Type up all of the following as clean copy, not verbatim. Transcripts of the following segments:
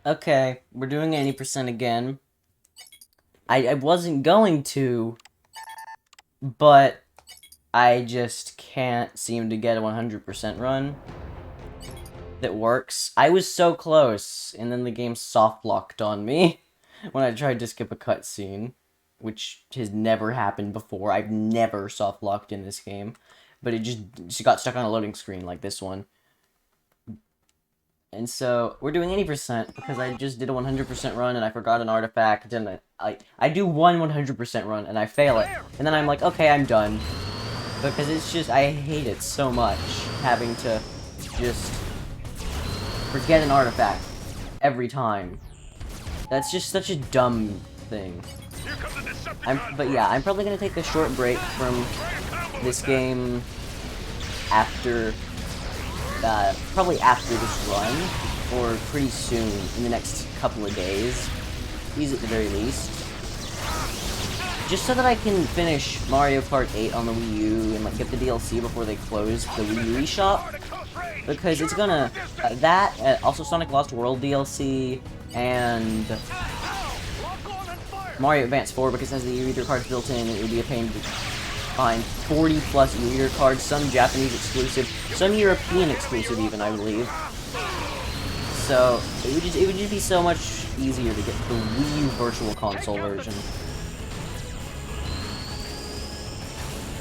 Okay, we're doing 80% again. I wasn't going to, but I just can't seem to get a 100% run that works. I was so close, and then the game soft-locked on me when I tried to skip a cutscene, which has never happened before. I've never soft-locked in this game, but it just got stuck on a loading screen like this one. And so, we're doing 80% because I just did a 100% run and I forgot an artifact, and I do one 100% run and I fail it. And then I'm like, okay, I'm done. Because it's just, I hate it so much, having to just forget an artifact every time. That's just such a dumb thing. But yeah, I'm probably gonna take a short break from this game after probably after this run, or pretty soon, in the next couple of days. These at the very least. Just so that I can finish Mario Kart 8 on the Wii U and like get the DLC before they close the Wii U eShop. Because it's gonna... also Sonic Lost World DLC, and Mario Advance 4, because it has the e-reader cards built in, it would be a pain to find 40 plus e-reader cards, some Japanese exclusive, some European exclusive even, I believe. So it would just be so much easier to get the Wii U Virtual Console version.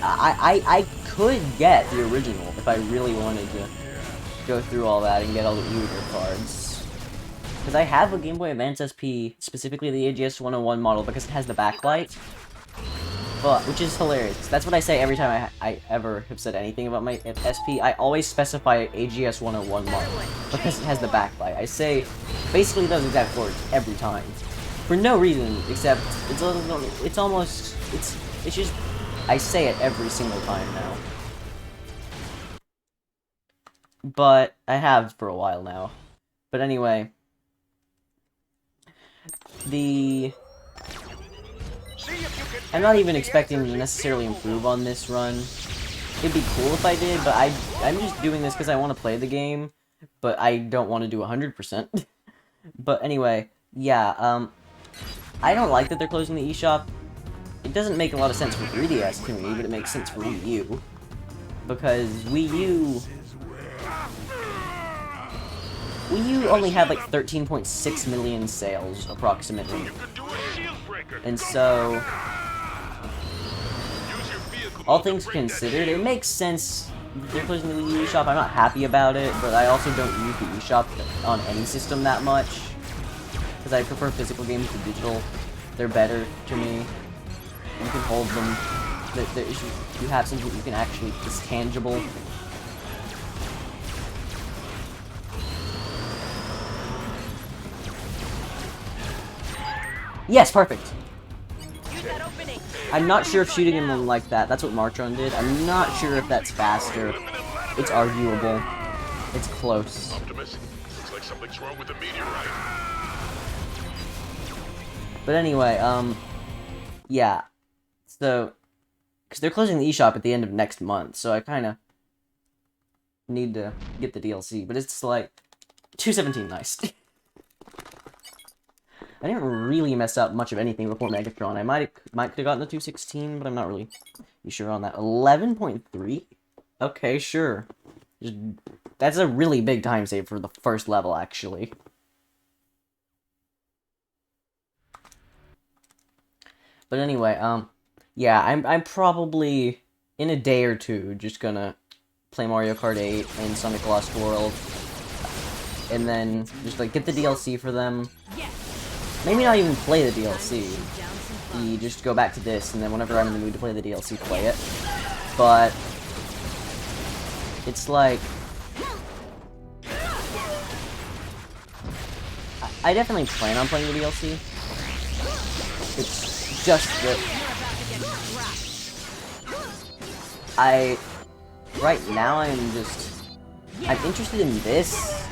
I could get the original if I really wanted to go through all that and get all the e-reader cards. Because I have a Game Boy Advance SP, specifically the AGS 101 model, because it has the backlight. But, which is hilarious. That's what I say every time I ever have said anything about my SP. I always specify AGS 101 model, because it has the backlight. I say basically those exact words every time. For no reason, except it's just, I say it every single time now. But I have for a while now. But anyway, I'm not even expecting to necessarily improve on this run. It'd be cool if I did, but I'm just doing this because I want to play the game, but I don't want to do 100%. But anyway, yeah, I don't like that they're closing the eShop. It doesn't make a lot of sense for 3DS to me, but it makes sense for Wii U. Because Wii U only had like 13.6 million sales, approximately. And so, all things considered, it makes sense that they're closing the Wii U eShop. I'm not happy about it, but I also don't use the eShop on any system that much. Because I prefer physical games to digital. They're better to me. You can hold them. You have something that you can actually, it's tangible. Yes, perfect. I'm not sure if shooting him like that's what Martron did. I'm not sure if that's faster. It's arguable. It's close. But anyway, yeah. So, because they're closing the eShop at the end of next month, so I kind of need to get the DLC. But it's like, 217, nice. I didn't really mess up much of anything before Megatron. I might have gotten the 216, but I'm not really sure on that. 11.3? Okay, sure. That's a really big time save for the first level, actually. But anyway, yeah, I'm probably, in a day or two, just gonna play Mario Kart 8 and Sonic Lost World. And then just, like, get the DLC for them. Maybe not even play the DLC. You just go back to this, and then whenever I'm in the mood to play the DLC, play it. But it's like, I definitely plan on playing the DLC. It's just that right now I'm interested in this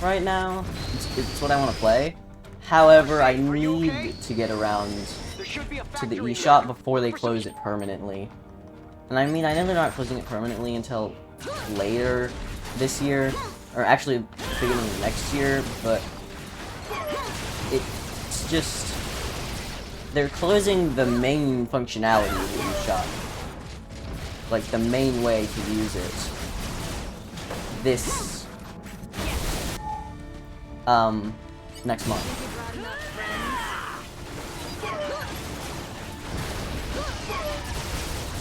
right now. It's what I want to play. However, I need to get around to the eShop before they close it permanently. And I mean, I know they're not closing it permanently until later this year, or actually the beginning of next year, but it's just... They're closing the main functionality of the eShop. Like, the main way to use it. This... next month.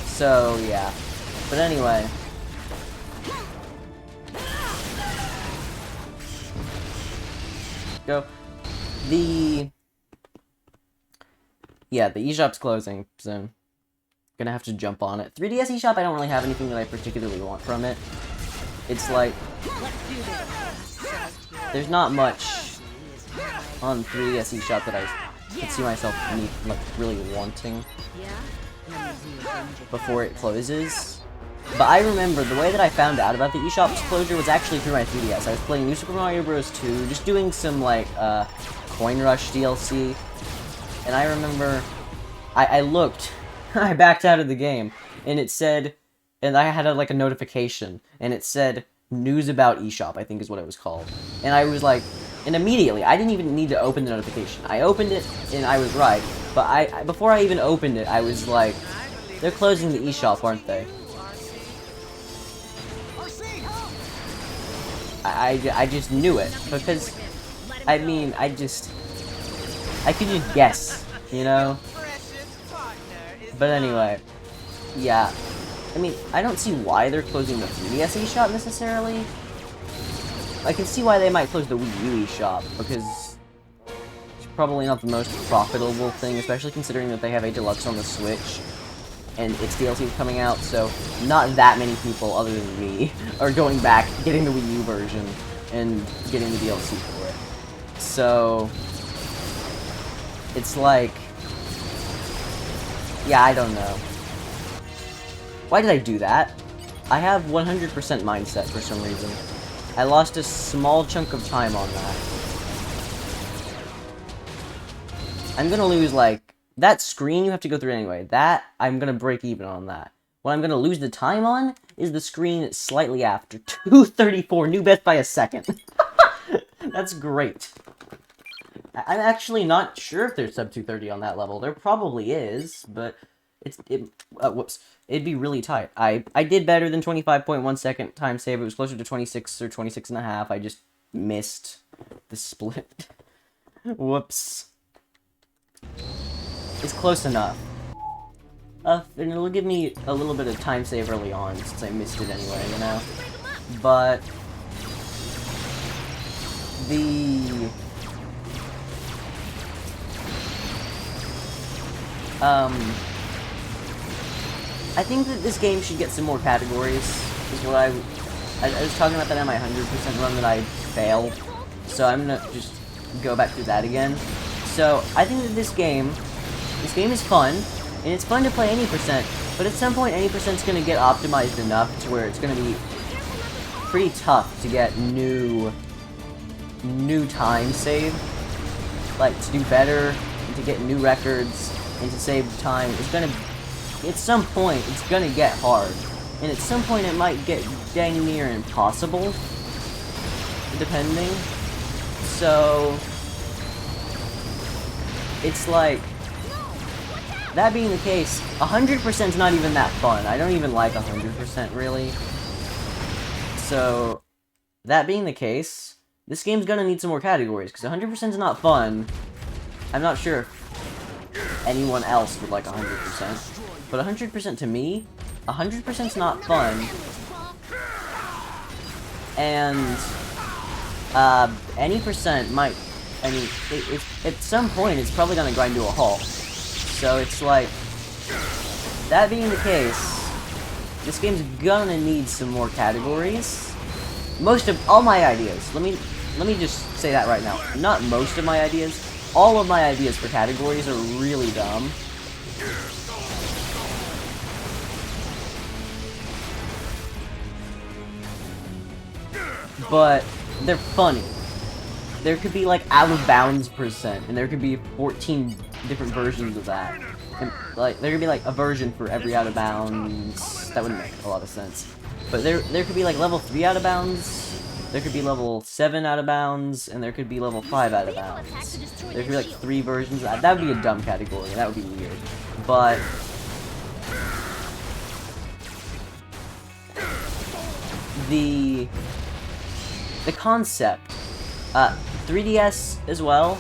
So, yeah. But anyway... Go. Yeah, the eShop's closing soon. Gonna have to jump on it. 3DS eShop, I don't really have anything that I particularly want from it. It's like... There's not much on 3DS eShop that I could see myself really wanting before it closes. But I remember the way that I found out about the eShop's closure was actually through my 3DS. I was playing New Super Mario Bros. 2, just doing some, like, Coin Rush DLC. And I remember, I looked, I backed out of the game, and it said, and I had, like, a notification, and it said, News About eShop, I think is what it was called. And I was like, and immediately, I didn't even need to open the notification. I opened it, and I was right. But before I even opened it, I was like, they're closing the eShop, aren't they? I just knew it, because, I mean, I could just guess, you know? But anyway, yeah. I mean, I don't see why they're closing the 3DS eShop necessarily. I can see why they might close the Wii-U eShop, because it's probably not the most profitable thing, especially considering that they have a deluxe on the Switch, and its DLC is coming out, so not that many people, other than me, are going back, getting the Wii U version, and getting the DLC for it. So, it's like, yeah, I don't know. Why did I do that? I have 100% mindset for some reason. I lost a small chunk of time on that. I'm gonna lose, like, that screen you have to go through anyway. That, I'm gonna break even on that. What I'm gonna lose the time on is the screen slightly after. 2:34, new best by a second. That's great. I'm actually not sure if there's sub 230 on that level. There probably is, but whoops. It'd be really tight. I did better than 25.1 second time save. It was closer to 26 or 26 and a half. I just missed the split. Whoops. It's close enough. And it'll give me a little bit of time save early on, since I missed it anyway, you know? But... I think that this game should get some more categories, is what I was talking about that on my 100% run that I failed, so I'm gonna just go back through that again. So, I think that this game is fun, and it's fun to play any percent, but at some point any percent's gonna get optimized enough to where it's gonna be pretty tough to get new time save, like to do better, and to get new records, and to save time. It's gonna, at some point, it's gonna get hard, and at some point it might get dang near impossible, depending. So, it's like, that being the case, 100% is not even that fun. I don't even like 100% really. So, that being the case, this game's gonna need some more categories, because 100% is not fun. I'm not sure if anyone else would like 100%, but 100% to me, 100% is not fun. And, any percent might, I mean, at some point, it's probably gonna grind to a halt. So it's like, that being the case, this game's gonna need some more categories. Most of, all my ideas, let me just say that right now. Not most of my ideas, all of my ideas for categories are really dumb. But, they're funny. There could be, like, out of bounds percent, and there could be 14 different versions of that. And, like, there could be, like, a version for every out of bounds. That wouldn't make a lot of sense. But there could be, like, level 3 out of bounds There could be level 7 out of bounds, and there could be level 5 out of bounds. There could be like 3 versions of that. That would be a dumb category, and that would be weird. But the concept, 3DS as well.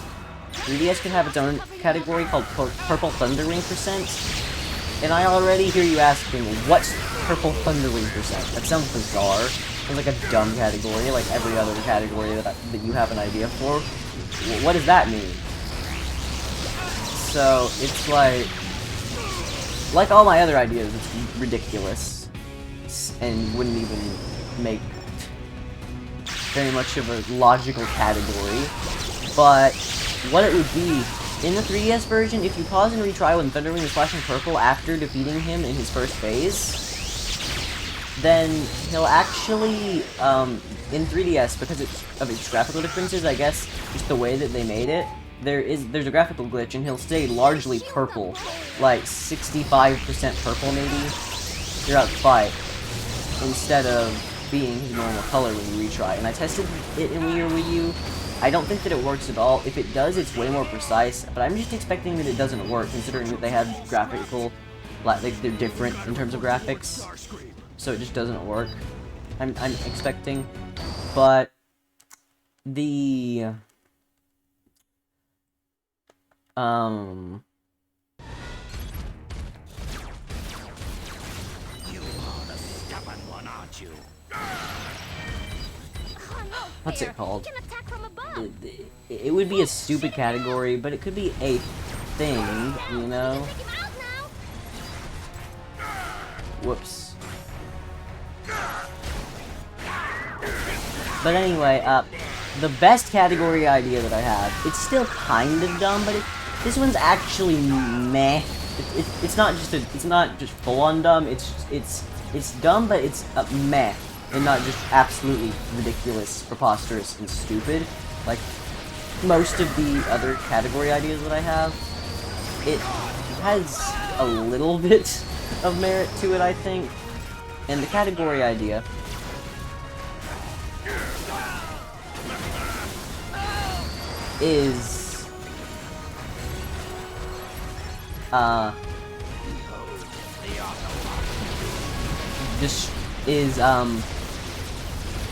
3DS can have its own category called Purple Thundering %. And I already hear you asking, what's Purple Thundering %? That sounds bizarre. Sounds like a dumb category, like every other category that you have an idea for. What does that mean? So, it's like all my other ideas, it's ridiculous. And wouldn't even make very much of a logical category. But what it would be, in the 3DS version, if you pause and retry when Thundering is flashing purple after defeating him in his first phase, then he'll actually, in 3DS, because of its graphical differences, I guess, just the way that they made it, there's a graphical glitch, and he'll stay largely purple, like 65% purple maybe, throughout the fight, instead of being his normal color when you retry. And I tested it in Wii or Wii U. I don't think that it works at all. If it does, it's way more precise, but I'm just expecting that it doesn't work, considering that they have graphical, like they're different in terms of graphics, so it just doesn't work. I'm expecting, but the what's it called? It would be a stupid category, but it could be a thing, you know? Whoops. But anyway, the best category idea that I have, it's still kind of dumb, but this one's actually meh. It's not just full-on dumb. It's dumb, but it's meh, and not just absolutely ridiculous, preposterous, and stupid. Like most of the other category ideas that I have, it has a little bit of merit to it, I think. And the category idea is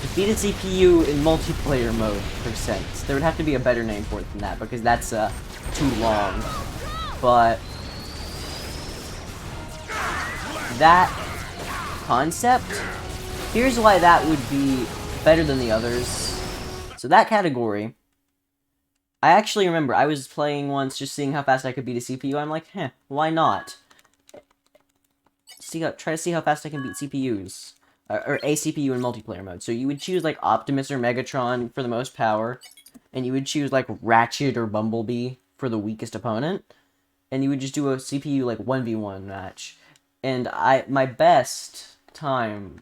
defeated CPU in multiplayer mode %. There would have to be a better name for it than that, because that's too long. But that concept, here's why that would be better than the others. So that category, I actually remember I was playing once, just seeing how fast I could beat a CPU. I'm like, why not? Try to see how fast I can beat CPUs. Or a CPU in multiplayer mode. So you would choose, like, Optimus or Megatron for the most power. And you would choose, like, Ratchet or Bumblebee for the weakest opponent. And you would just do a CPU, like, 1v1 match. And my best time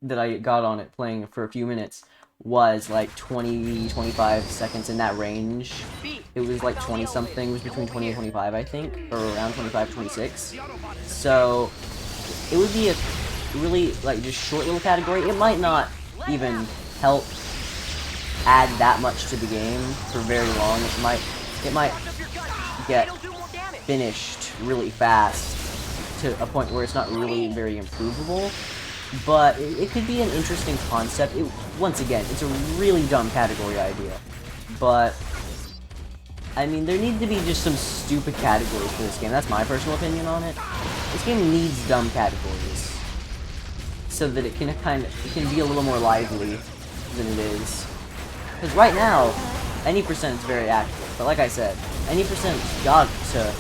that I got on it playing for a few minutes was, like, 20-25 seconds in that range. It was, like, 20-something. It was between 20 and 25, I think. Or around 25-26. So it would be a really, like, just short little category. It might not even help add that much to the game for very long. It might get finished really fast to a point where it's not really very improvable. But it could be an interesting concept. Once again, it's a really dumb category idea. But I mean, there need to be just some stupid categories for this game. That's my personal opinion on it. This game needs dumb categories, so that it can be a little more lively than it is. Because right now, any percent is very accurate. But like I said, any percent got to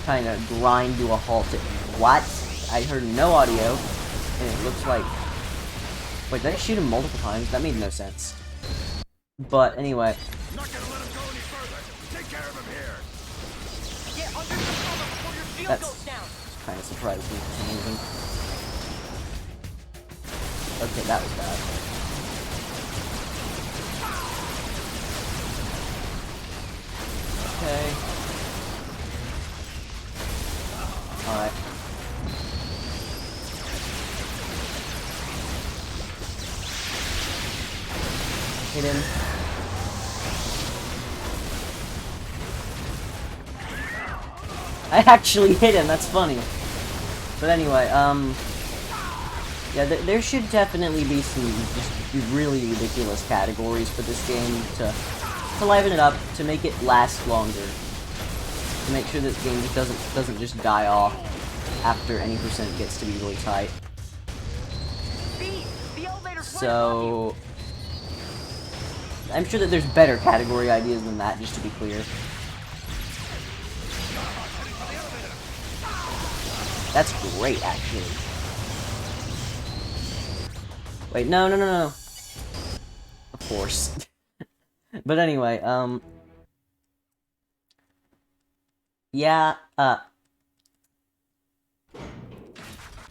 kind of grind to a halt. What? I heard no audio, and it looks like... Wait, did I shoot him multiple times? That made no sense. But anyway... Not gonna let him go any further. Take care of him here. Get under the cover before your shield goes down. Kind of surprised me for some reason. Okay, that was bad. Okay. Alright. hit him. I actually hit him, that's funny. But anyway, yeah, there should definitely be some just really ridiculous categories for this game to liven it up, to make it last longer. To make sure that the game just doesn't just die off after any percent gets to be really tight. So I'm sure that there's better category ideas than that, just to be clear. That's great, actually. Wait, no. Of course. But anyway, yeah,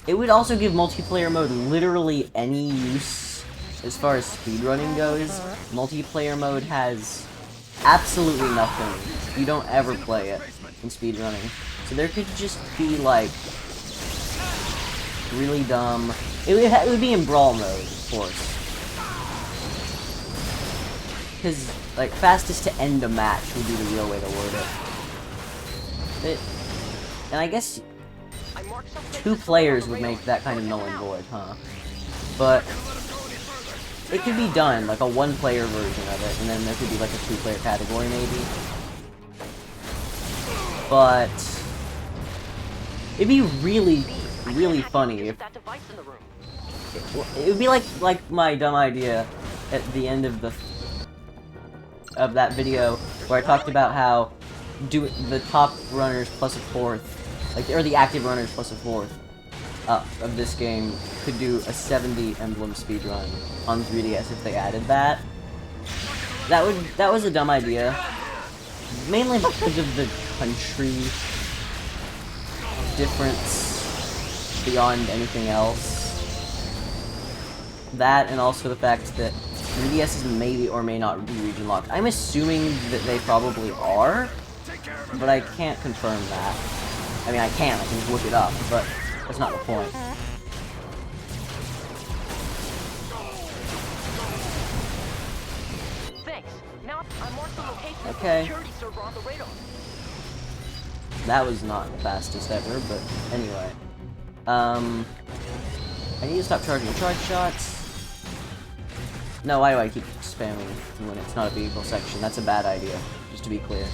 it would also give multiplayer mode literally any use as far as speedrunning goes. Multiplayer mode has absolutely nothing. You don't ever play it in speedrunning. So there could just be, like, really dumb... It would be in Brawl mode, of course. Because, like, fastest to end a match would be the real way to word it. And I guess 2 players would make that kind of null and void, huh? But it could be done, like a 1-player version of it, and then there could be like a 2-player category, maybe. But it'd be really, really funny if it would be like my dumb idea at the end of that video where I talked about how the top runners plus a 4th, like, or the active runners plus a 4th of this game could do a 70 emblem speedrun on 3DS if they added that. That was a dumb idea, mainly because of the country difference beyond anything else. That, and also the fact that 3DSs may or may not be region locked. I'm assuming that they probably are, but I can't confirm that. I mean, I can just look it up, but that's not the point. Thanks. Now I marked the location of the Okay. security server on the radar. That was not the fastest ever, but anyway. I need to stop charging charge shots. No, why do I keep spamming when it's not a vehicle section? That's a bad idea, just to be clear.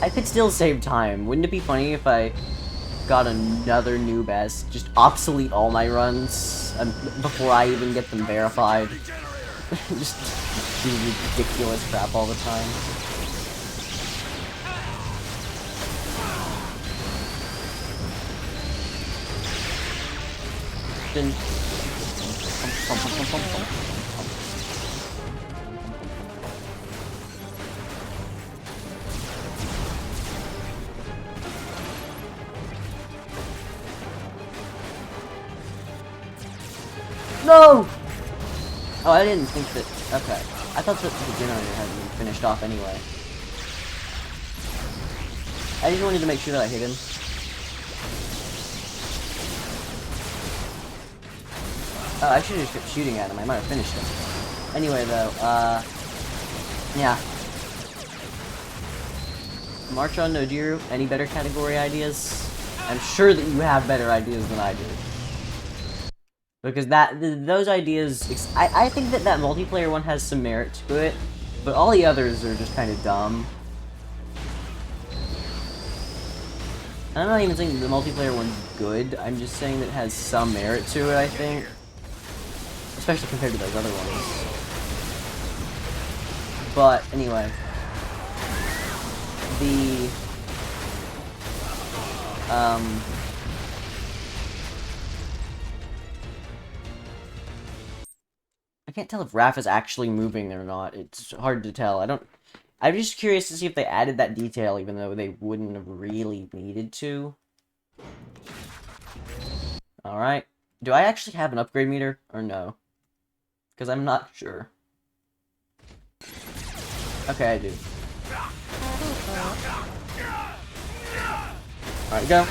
I could still save time. Wouldn't it be funny if I got another new best? Just obsolete all my runs before I even get them verified. Just do ridiculous crap all the time. Then... No! Oh, I didn't think that... Okay. I thought that the generator hadn't been finished off anyway. I just wanted to make sure that I hit him. Oh, I should have just kept shooting at him. I might have finished him. Anyway, though, yeah. March on Nojiru. Any better category ideas? I'm sure that you have better ideas than I do. Because those ideas, I think that multiplayer one has some merit to it, but all the others are just kind of dumb. I'm not even saying the multiplayer one's good, I'm just saying that it has some merit to it, I think. Especially compared to those other ones. But, anyway. I can't tell if Raph is actually moving or not. It's hard to tell. I'm just curious to see if they added that detail, even though they wouldn't have really needed to. Alright. Do I actually have an upgrade meter, or no? Because I'm not sure. Okay, I do. Alright, go.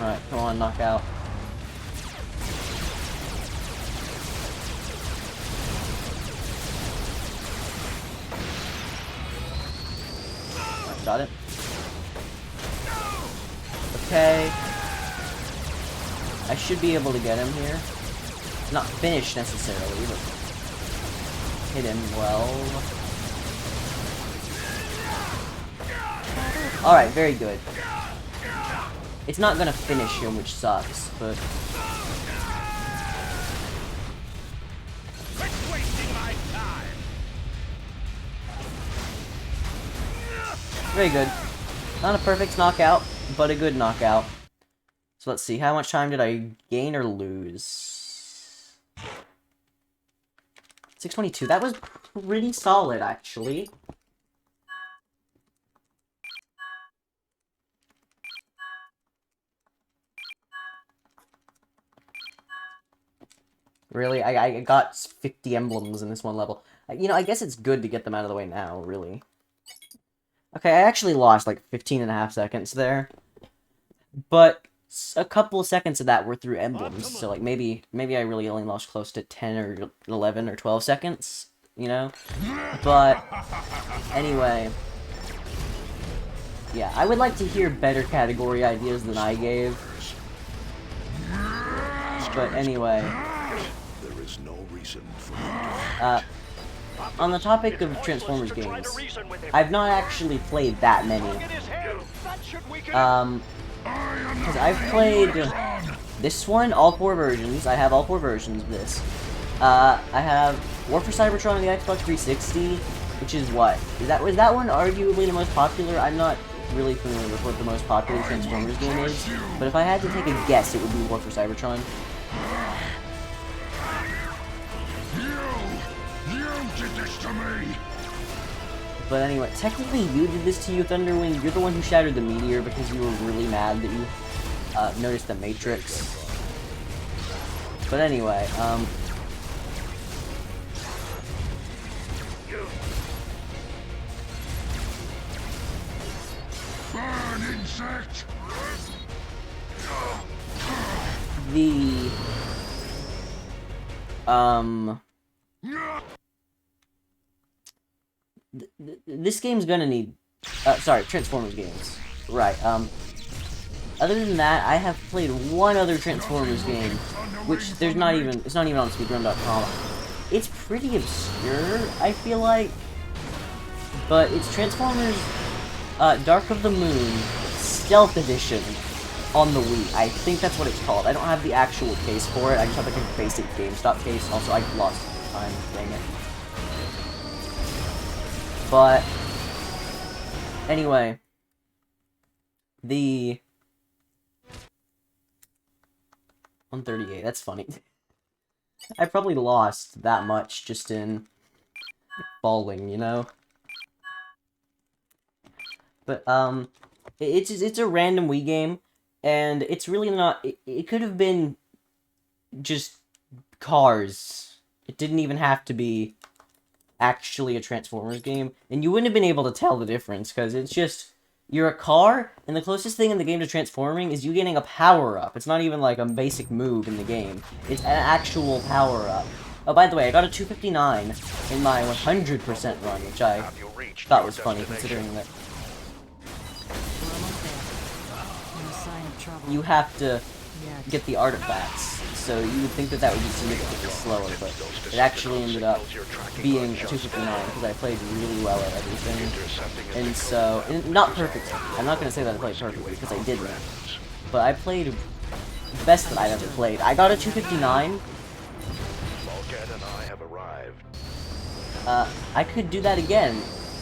Alright, come on, knock out. Got it. Okay. I should be able to get him here. Not finish necessarily, but hit him well. Alright, very good. It's not gonna finish him, which sucks, but... Quit wasting my time. Very good. Not a perfect knockout, but a good knockout. So let's see, how much time did I gain or lose? 622, that was pretty solid, actually. Really? I got 50 emblems in this one level. You know, I guess it's good to get them out of the way now, really. Okay, I actually lost like 15.5 seconds there. But a couple of seconds of that were through emblems, so like maybe I really only lost close to 10 or 11 or 12 seconds, you know? But anyway, yeah, I would like to hear better category ideas than I gave. But anyway, There is no reason for on the topic of Transformers games, I've not actually played that many. Because I've played this one, all 4 versions. I have all 4 versions of this. I have War for Cybertron on the Xbox 360, which is what? Was that one arguably the most popular? I'm not really familiar with what the most popular Transformers game is, but if I had to take a guess, it would be War for Cybertron. You did this to me! But anyway, technically you did this to you, Thunderwing. You're the one who shattered the meteor because you were really mad that you noticed the Matrix. But anyway, Burn, insect! this game's gonna need, sorry, Transformers games. Right, other than that, I have played one other Transformers game, which it's not even on speedrun.com. It's pretty obscure, I feel like, but it's Transformers, Dark of the Moon, Stealth Edition, on the Wii. I think that's what it's called. I don't have the actual case for it, I just have like a basic GameStop case. Also, I lost time, dang it. But anyway, the 138, that's funny. I probably lost that much just in falling, you know? But, it's a random Wii game, and it's really not, it could have been just cars. It didn't even have to be actually a Transformers game, and you wouldn't have been able to tell the difference, because it's just, you're a car, and the closest thing in the game to transforming is you getting a power-up. It's not even like a basic move in the game. It's an actual power-up. Oh, by the way, I got a 259 in my 100% run, which I thought was funny, considering that you have to get the artifacts, so you would think that that would be significantly slower, but it actually ended up being a 259 because I played really well at everything. And so, not perfectly. I'm not going to say that I played perfectly because I didn't, but I played the best that I've ever played. I got a 259. I could do that again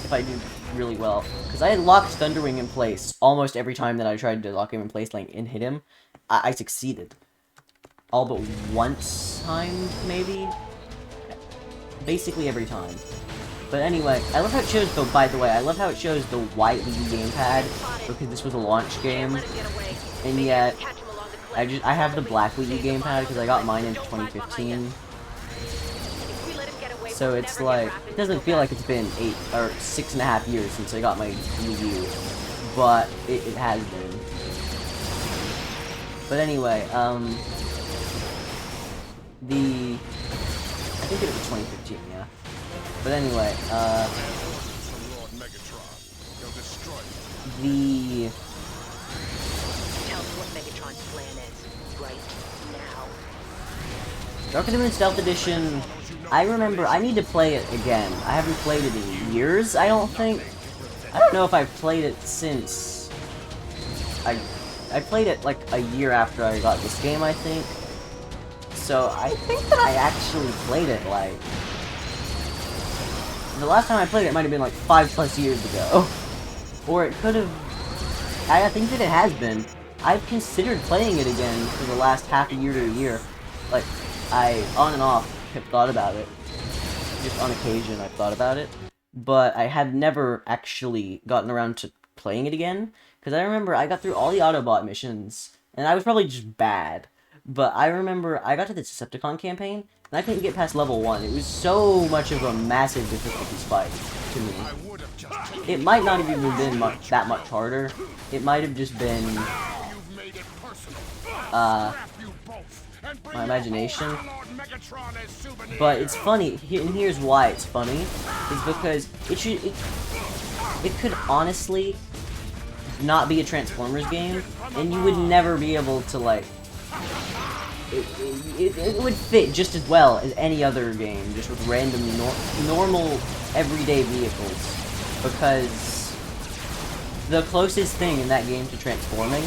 if I did really well, because I had locked Thunderwing in place almost every time that I tried to lock him in place, like, and hit him. I succeeded. All but once time, maybe? Basically every time. But anyway, I love how it shows, though, by the way, I love how it shows the white Wii gamepad, because this was a launch game, and yet, I have the black Wii gamepad, because I got mine in 2015. So it's like, it doesn't feel like it's been 8 or 6.5 years since I got my Wii U, but it has been. But anyway, I think it was 2015, yeah. But anyway, Megatron, you'll destroy the... Tell me what Megatron's plan is, right now. Dark of the Moon Stealth Edition, I remember, I need to play it again. I haven't played it in years, I don't think. I don't know if I've played it since... I played it like a year after I got this game, I think. So I think that I actually played it like... The last time I played it might have been like 5+ years ago. Or it could have... I think that it has been. I've considered playing it again for the last half a year to a year. Like, I, on and off, have thought about it. Just on occasion, I've thought about it. But I had never actually gotten around to playing it again. Because I remember I got through all the Autobot missions, and I was probably just bad. But I remember I got to the Decepticon campaign, and I couldn't get past level 1. It was so much of a massive difficulty spike to me. It might not have even been that much harder. It might have just been, my imagination. But it's funny, and here's why it's funny, is because it could honestly not be a Transformers game, and you would never be able to, like, it would fit just as well as any other game, just with random, normal, everyday vehicles, because the closest thing in that game to transforming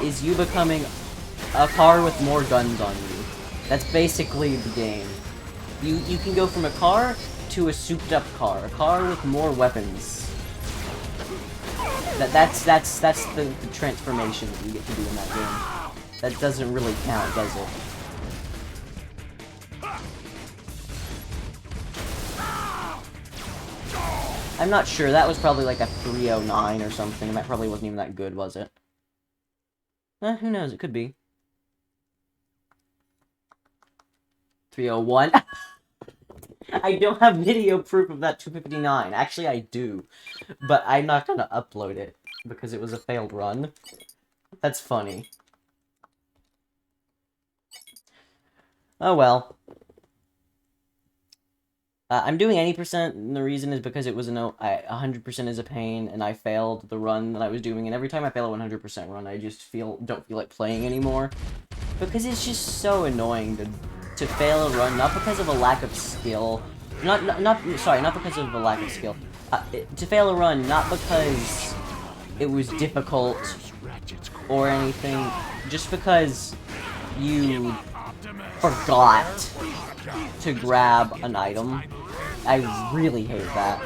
is you becoming a car with more guns on you. That's basically the game. You can go from a car to a souped-up car, a car with more weapons. That's the transformation that you get to do in that game. That doesn't really count, does it? I'm not sure. That was probably like a 309 or something, and that probably wasn't even that good, was it? Who knows? It could be. 301. I don't have video proof of that 259. Actually, I do. But I'm not gonna upload it, because it was a failed run. That's funny. Oh well. I'm doing 80%, and the reason is because it was 100% is a pain, and I failed the run that I was doing, and every time I fail a 100% run, I just don't feel like playing anymore. Because it's just so annoying to fail a run, not because of a lack of skill, not because of a lack of skill, to fail a run, not because it was difficult or anything, just because you forgot to grab an item. I really hate that.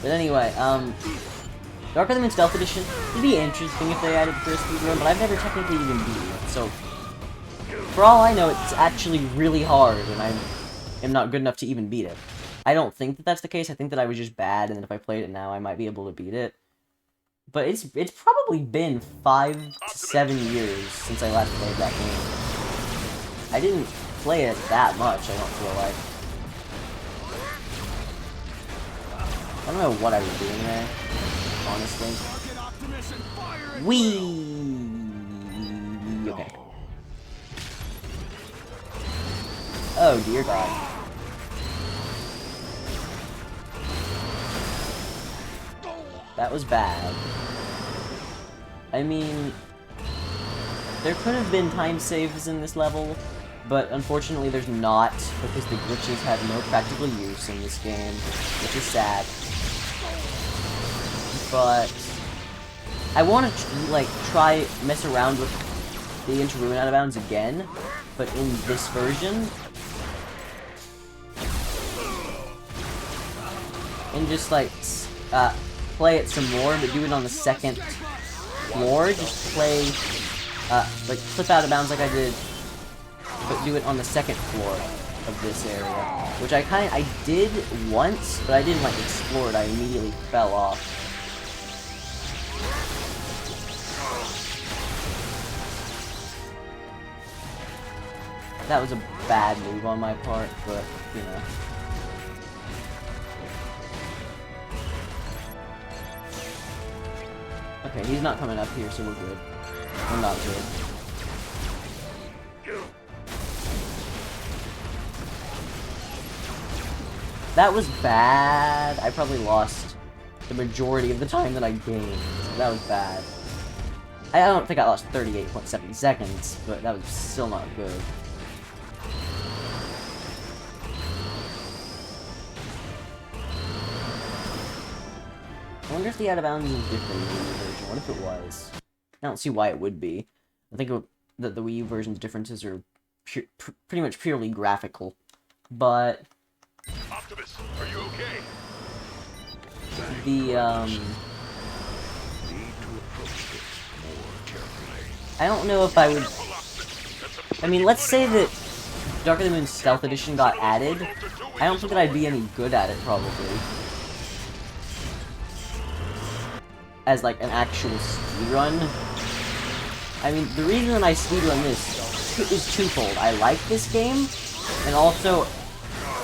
But anyway, Dark of the Moon Stealth Edition would be interesting if they added the first speed run, but I've never technically even beaten it, so for all I know, it's actually really hard, and I am not good enough to even beat it. I don't think that that's the case. I think that I was just bad, and that if I played it now, I might be able to beat it. But it's probably been 5 to 7 years since I last played that game. I didn't play it that much, I don't feel like. I don't know what I was doing there, honestly. Whee! Okay. Oh, dear God. That was bad. I mean, there could have been time saves in this level, but unfortunately there's not, because the glitches have no practical use in this game, which is sad. But I want to, like, mess around with the Into Ruin Out of Bounds again, but in this version. And just, like, play it some more, but do it on the second floor. Just play, like, flip out of bounds like I did, but do it on the second floor of this area. Which I did once, but I didn't, like, explore it. I immediately fell off. That was a bad move on my part, but, you know. Okay, he's not coming up here, so we're good. We're not good. That was bad. I probably lost the majority of the time that I gained. So that was bad. I don't think I lost 38.7 seconds, but that was still not good. I wonder if the out of bounds is different in the Wii U version. What if it was? I don't see why it would be. I think that the Wii U version's differences are pretty much purely graphical. But Optimus, are you okay? the Need to approach this more carefully. I don't know if I would. I mean, let's say that Dark of the Moon Stealth Edition got added. I don't think that I'd be any good at it, probably. As, like, an actual speedrun. I mean, the reason I speedrun this is twofold. I like this game, and also,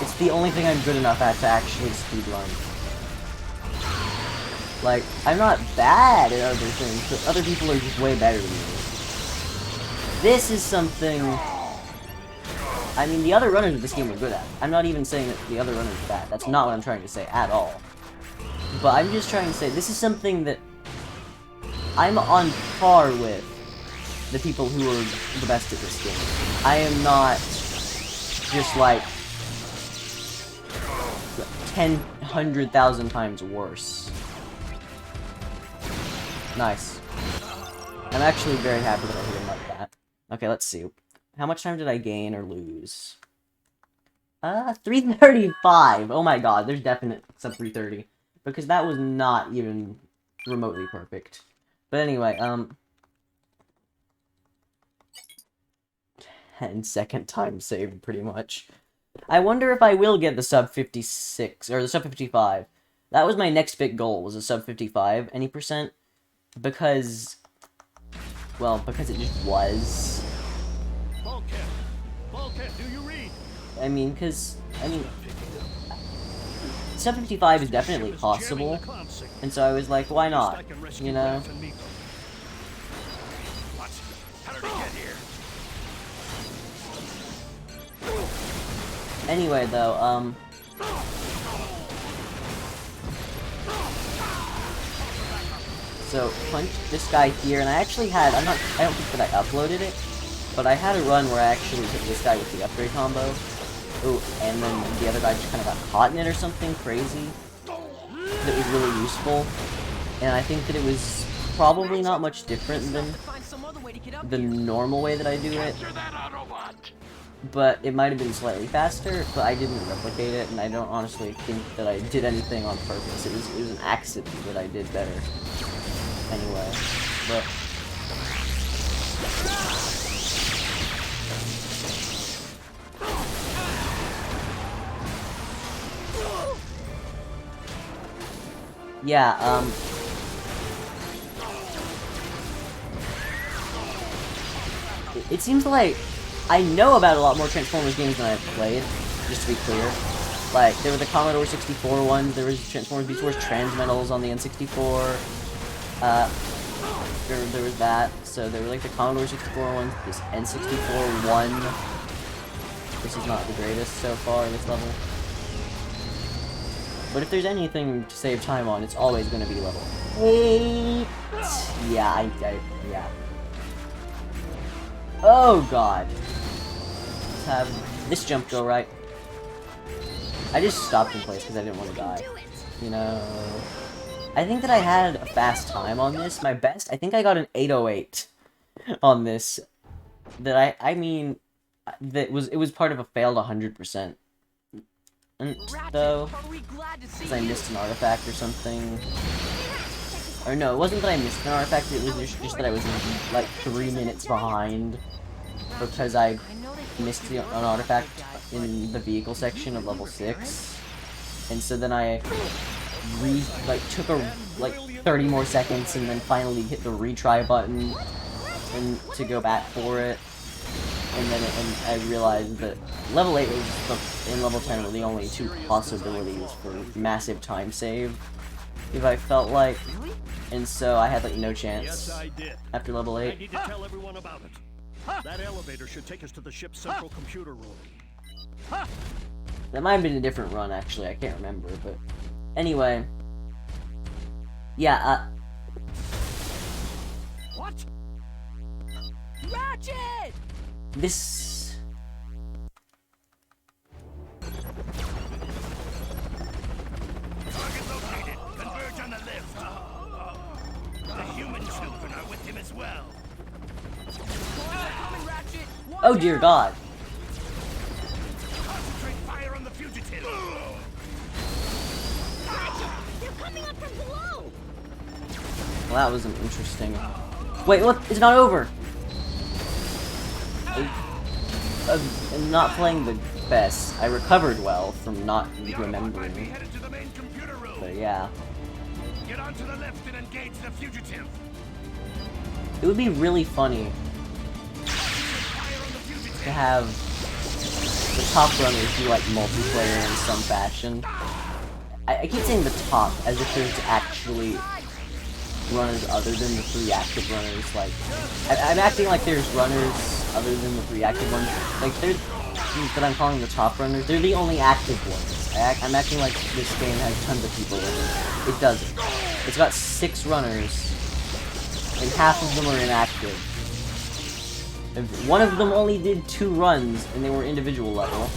it's the only thing I'm good enough at to actually speedrun. Like, I'm not bad at other things, but other people are just way better than me. This is something... I mean, the other runners of this game are good at. I'm not even saying that the other runners are bad. That's not what I'm trying to say at all. But I'm just trying to say, this is something that I'm on par with the people who are the best at this game. I am not just like 100,000 times worse. Nice. I'm actually very happy that I hit him like that. Okay, let's see. How much time did I gain or lose? 335! Oh my god, there's definite sub 330. Because that was not even remotely perfect. But anyway, 10-second time save, pretty much. I wonder if I will get the sub 56, or the sub 55. That was my next big goal, was a sub 55, any percent. Because, well, because it just was. Bulkhead, do you read? I mean, sub 55 is definitely possible, and so I was like, why not, you know? What? How did he get here? Anyway, though, so, punch this guy here, and I actually had, I don't think that I uploaded it, but I had a run where I actually hit this guy with the upgrade combo. Ooh, and then the other guy just kind of got caught in it or something crazy. That was really useful. And I think that it was probably not much different than the normal way that I do it. But it might have been slightly faster, but I didn't replicate it, and I don't honestly think that I did anything on purpose. It was an accident that I did better. Anyway, but... yeah, it seems like I know about a lot more Transformers games than I've played, just to be clear. Like, there were the Commodore 64 ones, there was Transformers Beast Wars Transmetals on the N64, there was that, so there were like the Commodore 64 ones, this N64 one. This is not the greatest so far in this level. But if there's anything to save time on, it's always going to be level 8. Yeah, yeah. Oh god. Let's have this jump go right. I just stopped in place because I didn't want to die. You know... I think that I had a fast time on this. My best, I think I got an 808 on this. That I mean, it was part of a failed 100%. And, though, because I missed an artifact or something. Or no, it wasn't that I missed an artifact, it was just that I was like 3 minutes behind. Because I missed an artifact in the vehicle section of level 6. And so then I took like 30 more seconds and then finally hit the retry button and to go back for it. And then I realized that level 8 and level 10 were the only two possibilities for massive time save, if I felt like. And so I had like no chance Yes, I did. after level 8. I need to tell everyone about it. That elevator should take us to the ship's central computer room. That might have been a different run, actually. I can't remember, but... Anyway. Yeah, What? Ratchet! this... Target located. Converge on the lift. The human children are with him as well. Oh dear God. Concentrate fire on the fugitive. They're coming up from below! Well, that was an interesting... Wait, what? It's not over! I'm not playing the best. I recovered well from not The Autobot might be remembering. headed to the main computer room. But yeah. Get onto the lift and engage the fugitive. It would be really funny Fire on the fugitive. to have the top runners do like multiplayer in some fashion. I keep saying the top as if there's actually runners other than the 3 active runners. Like, I'm acting like there's runners other than the 3 active ones. Like, they're that I'm calling the top runners. They're the only active ones. I'm acting like this game has tons of people in it. It doesn't. It's got 6 runners, and half of them are inactive. One of them only did 2 runs, and they were individual level.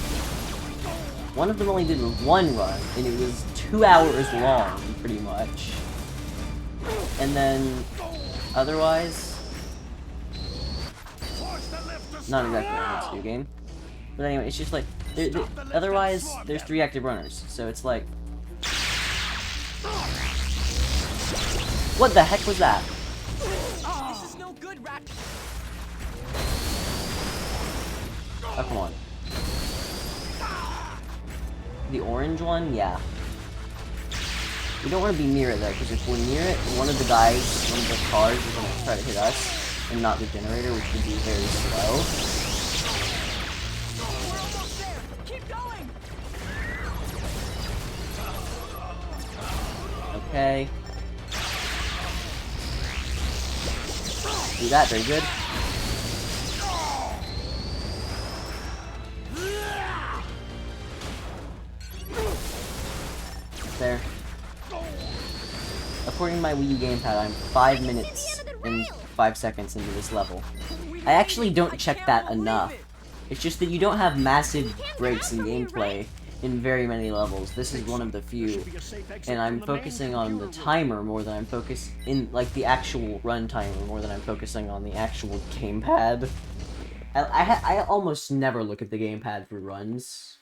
One of them only did 1 run, and it was 2 hours long, pretty much. And then, otherwise, not exactly a Monster game. But anyway, it's just like, otherwise, there's 3 active runners, so it's like... What the heck was that? This is no good, Rat. Oh, come on. The orange one? Yeah. We don't want to be near it, though, because if we're near it, one of the cars is going to try to hit us, and not the generator, which would be very slow. We're almost there. Keep going. Okay. Do that, very good. There. According to my Wii U gamepad, I'm 5 minutes and 5 seconds into this level. I actually don't check that enough. It's just that you don't have massive breaks in gameplay in very many levels. This is one of the few. And I'm focusing on the timer more than I'm like the actual run timer more than I'm focusing on the actual gamepad. I almost never look at the gamepad for runs.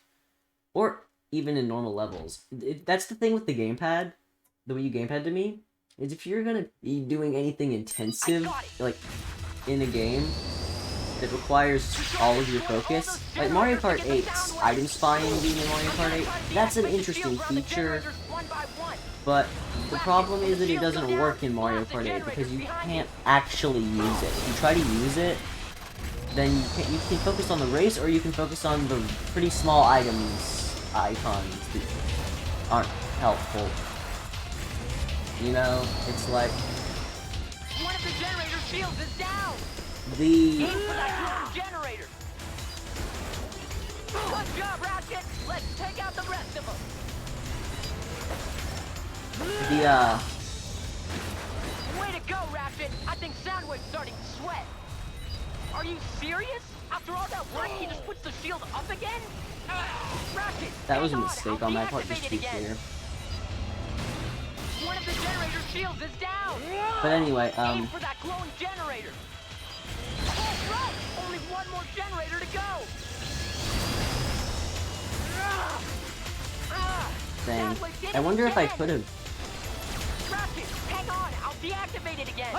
Or even in normal levels. That's the thing with the gamepad, the Wii U gamepad to me, is if you're gonna be doing anything intensive, like, in a game that requires all of your focus, like Mario Kart 8's item spying being in Mario Kart 8, that's an interesting feature, but the problem is that it doesn't work in Mario Kart 8 because you can't actually use it. If you try to use it, then you can focus on the race, or you can focus on the pretty small icons that aren't helpful. You know, it's like One of the generator shields is down! the Aim for that generator! Good job, Ratchet! Let's take out the rest of them! Way to go, Ratchet! I think Soundwave's starting to sweat! Are you serious? After all that work, he just puts the shield up again? Ratchet! that was a hang mistake I'll on my part, just deactivate to be it again. clear. One of the generator shields is down! But anyway, Aim for that glowing generator! Oh, right! Only one more generator to go! thing. I wonder if I could have. Ratchet, hang on! I'll deactivate it again!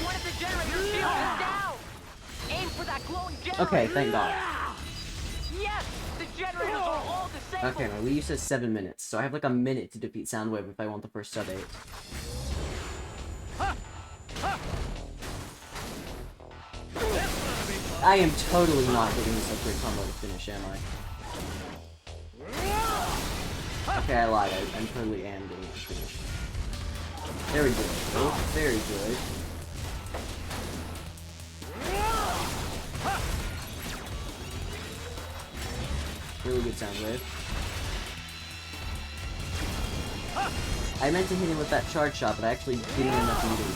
One of the generator shields is down! Aim for that glowing generator! Okay, thank God. Yes! The generators are all disabled! Okay, my Wii U says 7 minutes, so I have like a minute to defeat Soundwave if I want the first sub 8. I am totally not getting this upgrade combo to finish, am I? Okay, I lied. I'm totally am getting it to finish. Very good. Oh, very good. Really good sound wave. I meant to hit him with that charge shot, but I actually didn't end up needing to.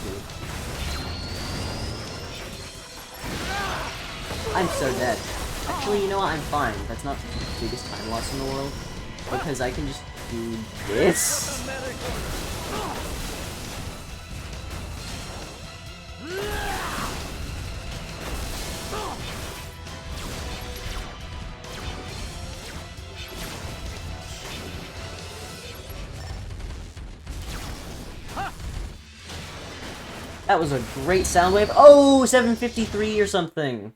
I'm so dead. Actually, you know what? I'm fine. That's not the biggest time loss in the world. Because I can just do this. That was a great sound wave. Oh, 753 or something.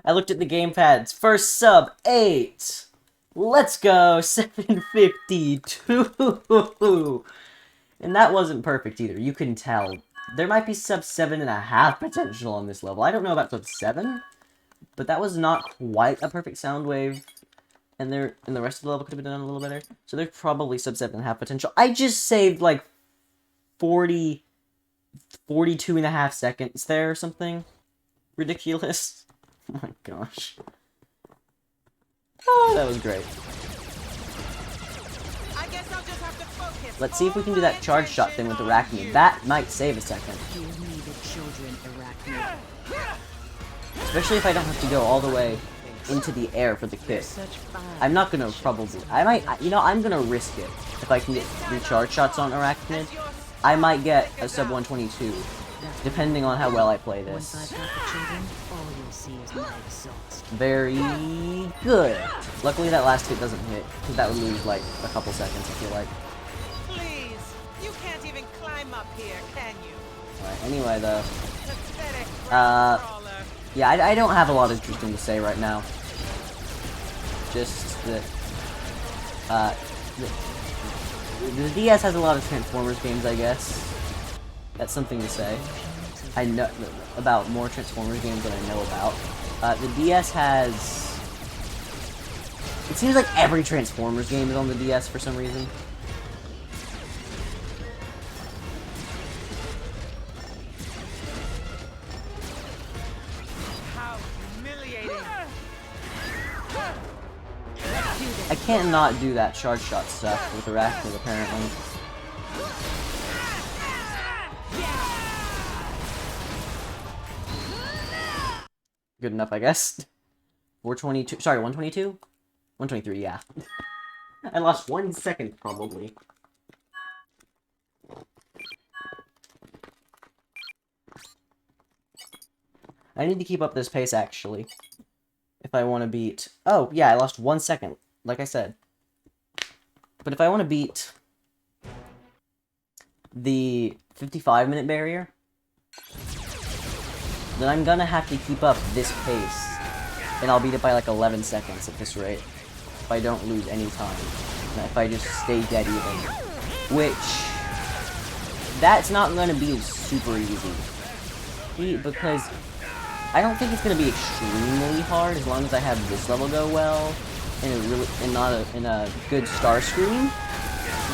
I looked at the gamepads. First sub, 8. Let's go, 752. And that wasn't perfect either. You can tell. There might be sub 7.5 potential on this level. I don't know about sub 7, but that was not quite a perfect sound wave. And the rest of the level could have been done a little better. So there's probably sub 7.5 potential. I just saved like 42.5 seconds there or something. Ridiculous. Oh my gosh. Oh, that was great. I guess I'll just have to focus. Let's see if we can do that charge shot thing with Arachne. That might save a second. Give me the children, Arachne. Especially if I don't have to go all the way into the air for the kick. Such fine. I'm not gonna probably... you know, I'm gonna risk it. If I can get 3 charge shots on Arachnid, I might get a sub 122. Depending on how well I play Once this. I've got the children, all you'll see is my exhaust. Very good. Luckily that last hit doesn't hit, because that would lose like a couple seconds, I feel like. Please, you can't even climb up here, can you? Alright, anyway though. Pathetic Uh, crawler. Yeah, I don't have a lot of interesting to say right now. Just that, the DS has a lot of Transformers games, I guess. That's something to say. I know about more Transformers games than I know about. The DS has... It seems like every Transformers game is on the DS for some reason. How humiliating. I can't not do that charge shot stuff with Arachnid, apparently. Good enough, I guess. 422. Sorry, 122? 123, yeah. I lost 1 second, probably. I need to keep up this pace, actually. If I want to beat... Oh, yeah, I lost 1 second, like I said. But if I want to beat the 55-minute barrier, then I'm gonna have to keep up this pace. And I'll beat it by like 11 seconds at this rate. If I don't lose any time. And if I just stay dead even. Which... That's not gonna be super easy. Because... I don't think it's gonna be extremely hard as long as I have this level go well. And a good star screen.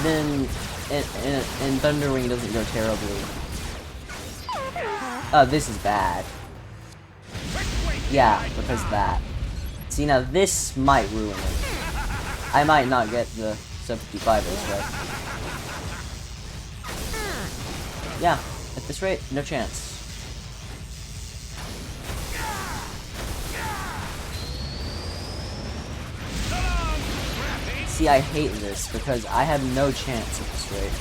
Then... And Thunderwing doesn't go terribly. Oh, this is bad. Yeah, because that. See, now this might ruin it. I might not get the sub 55 this way. Yeah, at this rate, no chance. See, I hate this because I have no chance at this rate.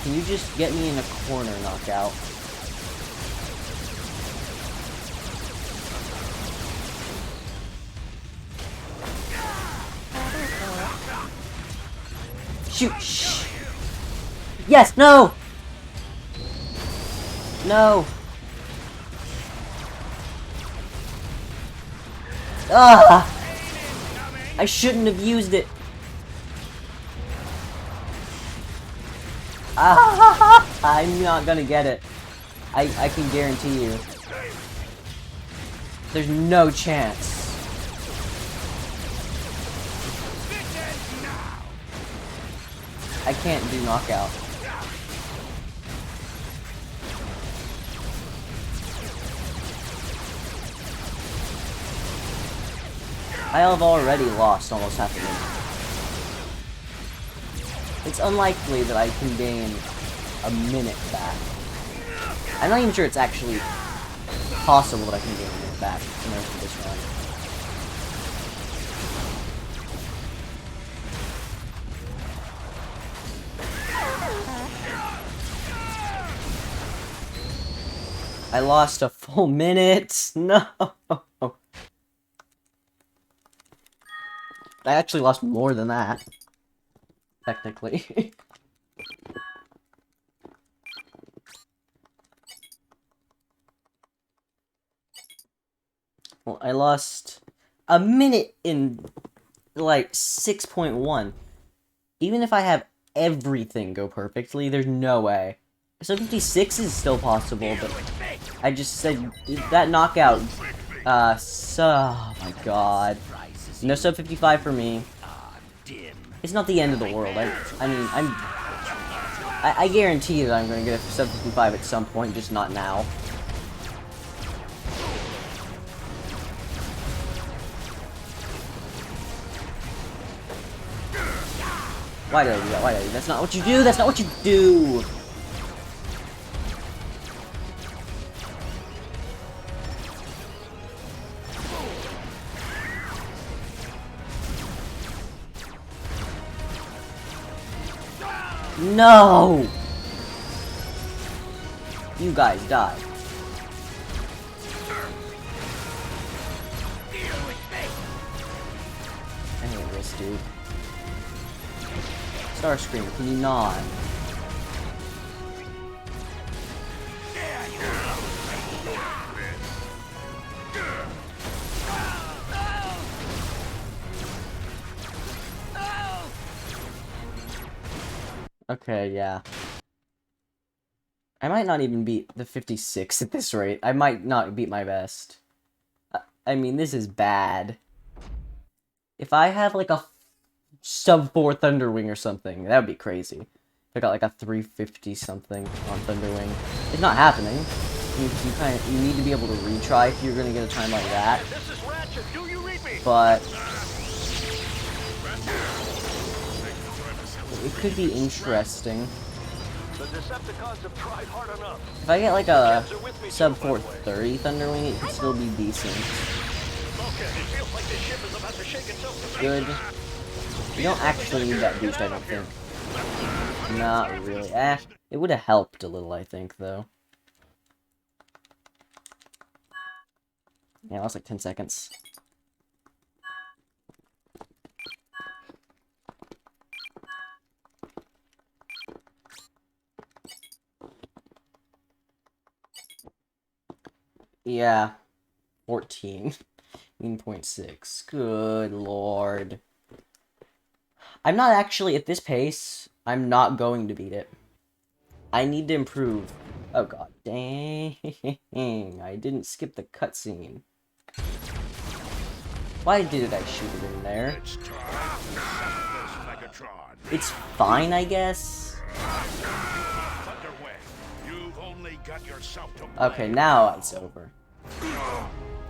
Can you just get me in a corner knockout? Shoot! Shh. Yes! No! No! Ah! I shouldn't have used it. Ah! I'm not gonna get it. I can guarantee you. There's no chance. I can't do knockout. I have already lost almost half a minute. It's unlikely that I can gain a minute back. I'm not even sure it's actually possible that I can gain a minute back in order for this run. I lost a full minute. No. I actually lost more than that. Technically. Well, I lost a minute in, like, 6.1. Even if I have everything go perfectly, there's no way. So 56 is still possible, but I just said that knockout, oh my god. No sub 55 for me. It's not the end of the world. I mean, I guarantee that I'm gonna get a sub 55 at some point, just not now. Why did I do that? Why did I do that? That's not what you do! That's not what you do! No! You guys die. I hate this, dude. Starscream, can you not? Okay, yeah. I might not even beat the 56 at this rate. I might not beat my best. I mean, this is bad. If I have, like, a sub 4 Thunderwing or something, that would be crazy. If I got, like, a 350 something on Thunderwing. It's not happening. You need to be able to retry if you're gonna get a time like that. But it could be interesting. If I get like a sub 430 Thunderwing, it could still be decent. Good. You don't actually need that boost, I don't think. Not really. It would have helped a little, I think, though. Yeah, that's like 10 seconds. Yeah. 14.6. Good lord. I'm not actually, at this pace, I'm not going to beat it. I need to improve. Oh god. Dang. I didn't skip the cutscene. Why did I shoot it in there? It's fine, I guess. Okay, now it's over. I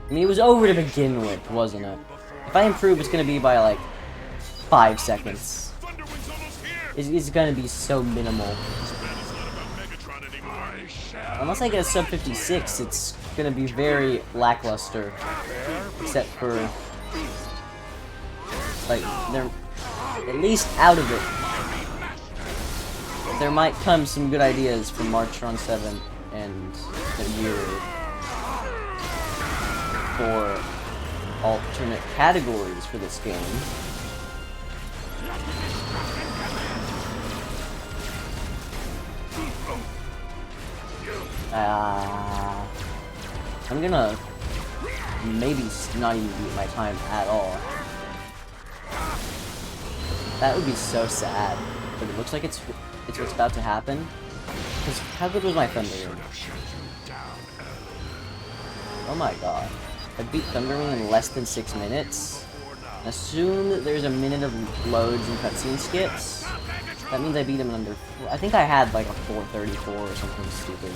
mean, it was over to begin with, wasn't it? If I improve, it's gonna be by, like, 5 seconds. It's gonna be so minimal. Unless I get a sub 56, it's gonna be very lackluster. Except for, like, they're at least out of it. There might come some good ideas from March on 7 and the year for alternate categories for this game. I'm gonna maybe not even beat my time at all. That would be so sad, but it looks like it's what's about to happen. Because how good was my Thunderwing? Oh my god. I beat Thunderwing in less than 6 minutes. Assume that there's a minute of loads and cutscene skips. That means I beat him in under... I think I had like a 434 or something stupid.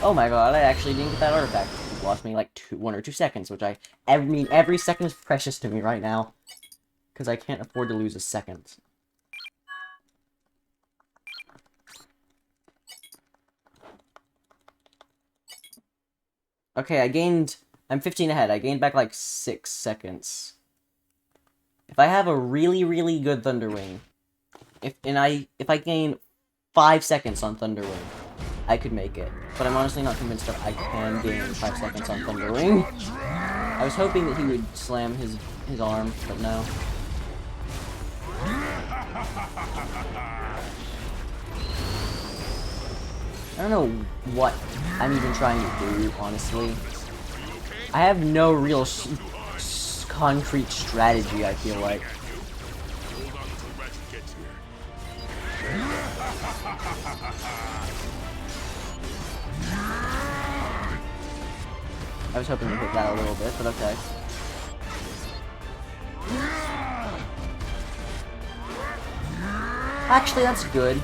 Oh my god, I actually didn't get that artifact. It lost me like 1 or 2 seconds, which I mean, every second is precious to me right now. Because I can't afford to lose a second. Okay, I'm 15 ahead. I gained back like 6 seconds. If I have a really, really good Thunderwing, if I gain 5 seconds on Thunderwing, I could make it. But I'm honestly not convinced that I can gain 5 seconds on Thunderwing. I was hoping that he would slam his arm, but no. I don't know what I'm even trying to do, honestly. I have no real concrete strategy, I feel like. I was hoping to hit that a little bit, but okay. Actually, that's good.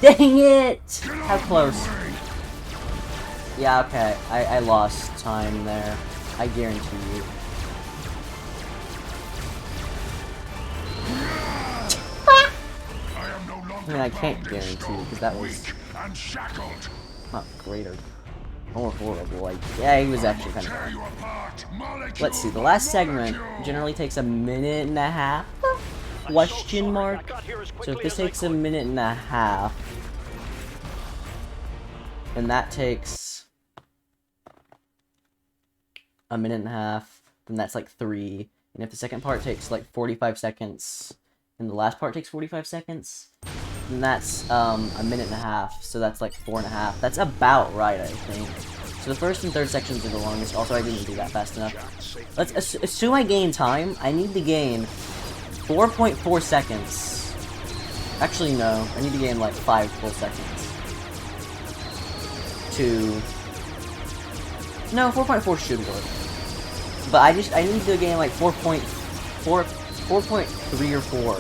Dang it! How close? Yeah, okay. I lost time there. I guarantee you. I mean, I can't guarantee because that was not great or horrible. Like, yeah, he was actually kind of bad. Let's see. The last segment generally takes a minute and a half? Question mark? So if this takes a minute and a half, then that takes a minute and a half, then that's like 3. And if the second part takes like 45 seconds, and the last part takes 45 seconds, then that's a minute and a half, so that's like 4.5. That's about right, I think. So the first and third sections are the longest. Also, I didn't do that fast enough. Let's assume I gain time. I need to gain 4.4 seconds. Actually, no. I need to gain like 5 full seconds. No, 4.4 should work. But I need to gain like 4.3 or 4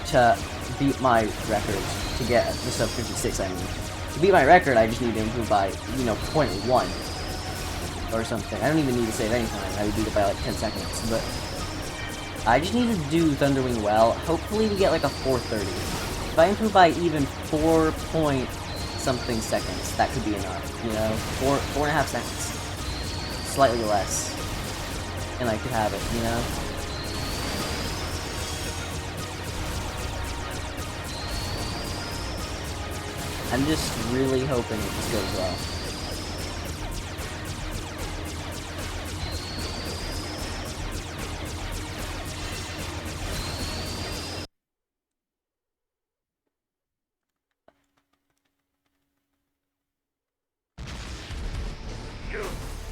to beat my record. To get the sub 56, I mean. To beat my record, I just need to improve by, you know, 0.1. Or something. I don't even need to save any time. I would beat it by like 10 seconds. But I just need to do Thunderwing well. Hopefully we get like a 430. If I improve by even 4 point something seconds, that could be enough, you know? 4.5 seconds. Slightly less. And I could have it, you know? I'm just really hoping it just goes well.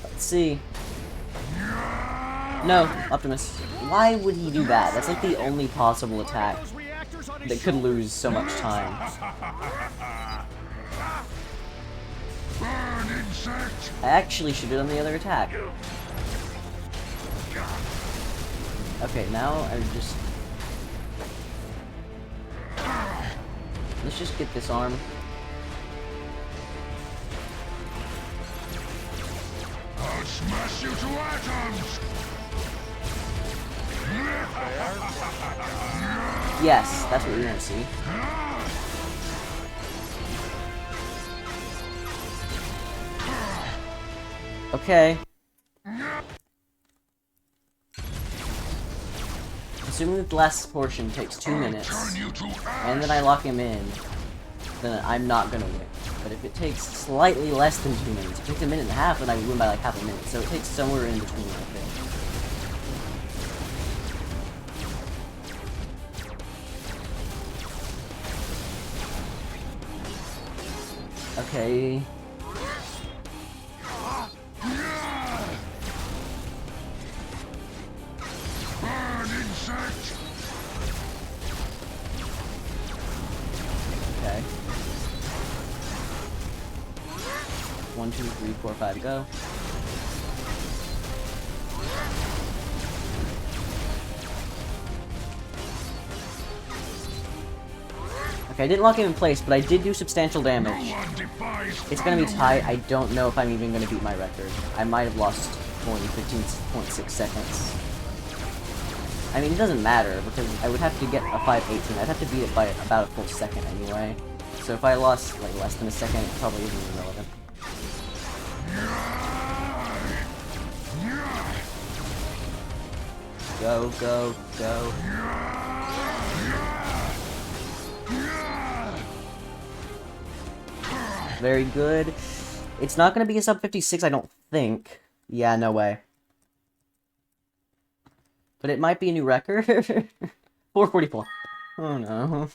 Let's see. No, Optimus. Why would he do that? That's like the only possible attack that could lose so much time. I actually should have done the other attack. Okay, now I just... Let's just get this arm. I'll smash you to atoms! Yes, that's what you're gonna see. Okay. Assuming that the last portion takes 2 minutes, and then I lock him in, then I'm not gonna win. But if it takes slightly less than 2 minutes, if it takes a minute and a half, then I win by like half a minute. So it takes somewhere in between, I think. Okay. Okay. 2, 3, 4, 5, go. Okay, I didn't lock him in place, but I did do substantial damage. It's gonna be tight. I don't know if I'm even gonna beat my record. I might have lost more than 15.6 seconds. I mean, it doesn't matter, because I would have to get a 5:18. I'd have to beat it by about a full second anyway. So if I lost, like, less than a second, it probably isn't even relevant. Go, go, go. Very good. It's not gonna be a sub 56, I don't think. Yeah, no way. But it might be a new record. 444. Oh no.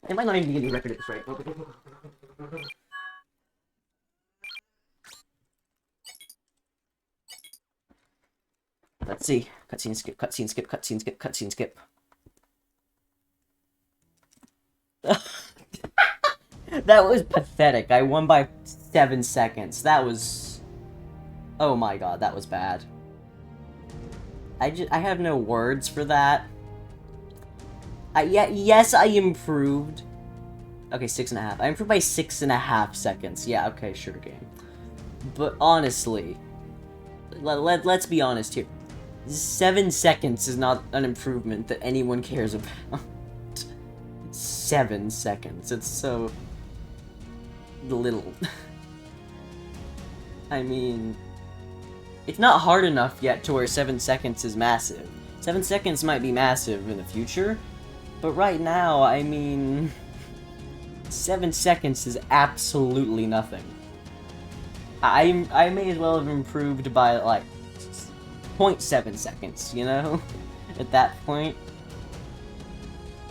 It might not even be a new record at this rate. Let's see. Cutscene skip, cutscene skip, cutscene skip, cutscene skip. That was pathetic. I won by 7 seconds. That was... Oh my god, that was bad. I have no words for that. Yes, I improved. Okay, 6.5. I improved by 6.5 seconds. Yeah, okay, sure, game. But honestly, let's be honest here. 7 seconds is not an improvement that anyone cares about. 7 seconds. It's so... little. I mean... It's not hard enough yet to where 7 seconds is massive. 7 seconds might be massive in the future, but right now, I mean... 7 seconds is absolutely nothing. I may as well have improved by, like, 0.7 seconds, you know? At that point.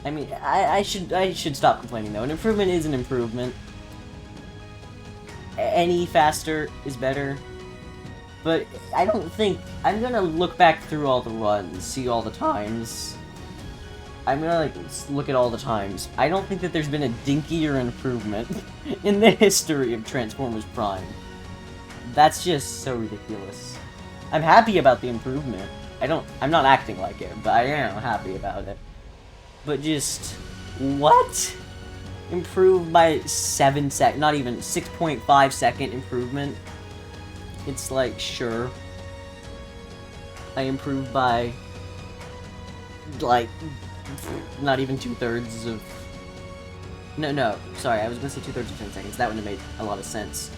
I mean, I should stop complaining, though. An improvement is an improvement. Any faster is better. But I don't think... I'm gonna look back through all the runs, see all the times. I'm gonna, like, look at all the times. I don't think that there's been a dinkier improvement in the history of Transformers Prime. That's just so ridiculous. I'm happy about the improvement. I'm not acting like it, but I am happy about it. But just... What? Improved by 7 sec... Not even 6.5 second improvement. It's like, sure. I improved by... Like... Not even 2/3 of... No, sorry, I was gonna say 2/3 of 10 seconds. That wouldn't have made a lot of sense.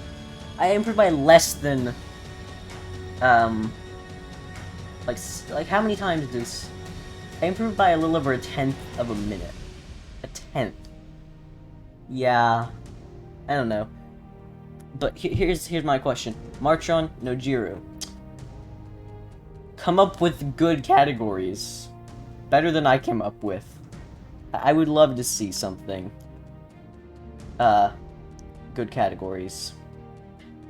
I improved by less than... Like how many times does... I improved by a little over 1/10 of a minute. 1/10. Yeah. I don't know. But here's my question. Marchon Nojiru. Come up with good categories. Better than I came up with. I would love to see something. Good categories.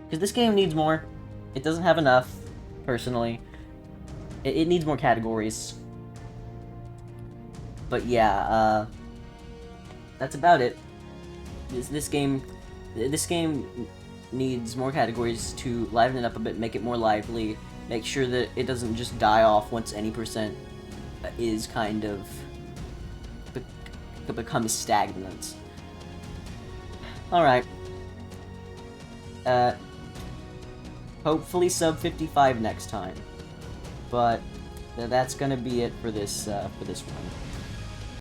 Because this game needs more. It doesn't have enough, personally. It needs more categories. But yeah, that's about it. This game needs more categories to liven it up a bit, make it more lively, make sure that it doesn't just die off once any percent is kind of becomes stagnant. Alright. Hopefully sub 55 next time. But that's gonna be it for this run.